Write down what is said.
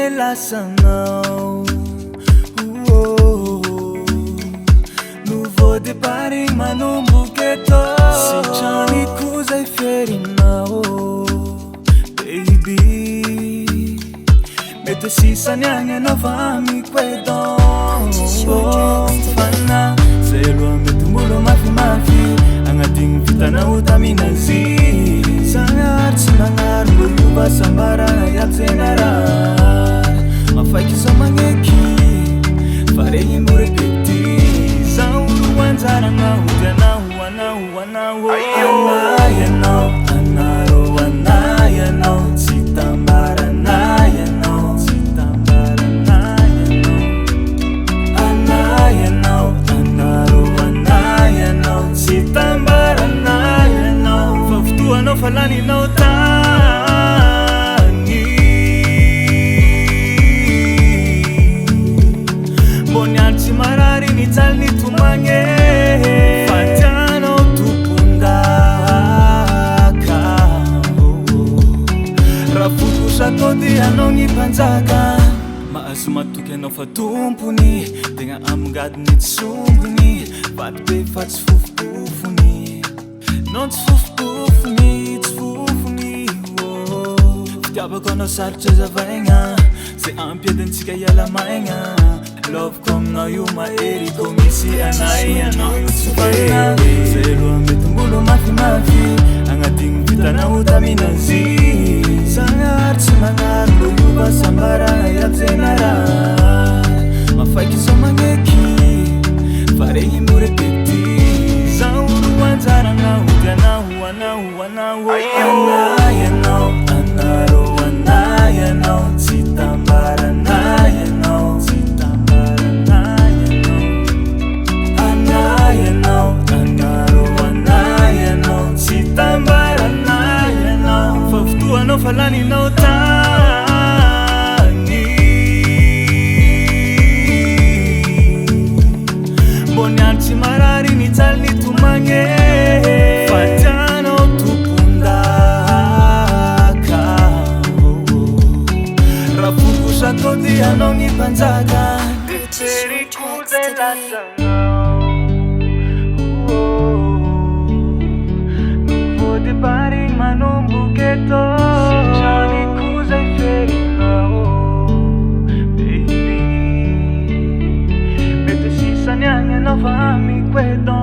lasanao. Nouveau départ manomboky eto, sitrany zay ferinao baby. Mety sisany agny anao fa amiko edon fana zay aloha mety molo mafimafy agnatigny vitanao taminazy. Zagnary tsy magnary mbo iova sambarana iaby zay narary mafaiky sa magneky fa regny mbo repeti. Zaho olo anjaranao tianao anao anayanao anaro anayanao tsy tambaranayanao tsy tambaranayanao anayanao anaro anayanao tsy tambaranayanao fa fotoanao fa laninao tagny. Mbô niandry tsy marary nijaly nitomagny fa tianao tompondaka. Raha fotosatao dia anao ny mpanjaka, mahazo matoky anao fa tompony tegna amingadiny tsombony. Vaty be fa tsy fofopofony, non tsy fofopofony tsy fofony. Fitiavako anao sarotry azavaigna zay ampiadintsika hiala maigna. Loveko aminao io mahery ko misy anay anao io tsy fana. Zay aloha mety mbolo mafimafy agnatigny vitanao taminazy. Zagnary tsy magnary mbo iova sambarana iaby zay narary mafaiky sa magneky fa regny mbo repeti. Zaho olo anjaranao tianao anao anayanao anaro anayanao tsy tambaranayanao tsy tambaranayanao anayanao anaro anayanao tsy tambaranayanao fa fotoanao fa laninao tagny. Mbô niandry tsy marary nijaly nitomagny fa tianao tompondaka. Raha fotosatao dia anao ny mpanjaka. Periko zay lasanao. Nouveau départ manomboky eto, sitrany zay ferinao baby. Mety sisany agny anao fa amiko edon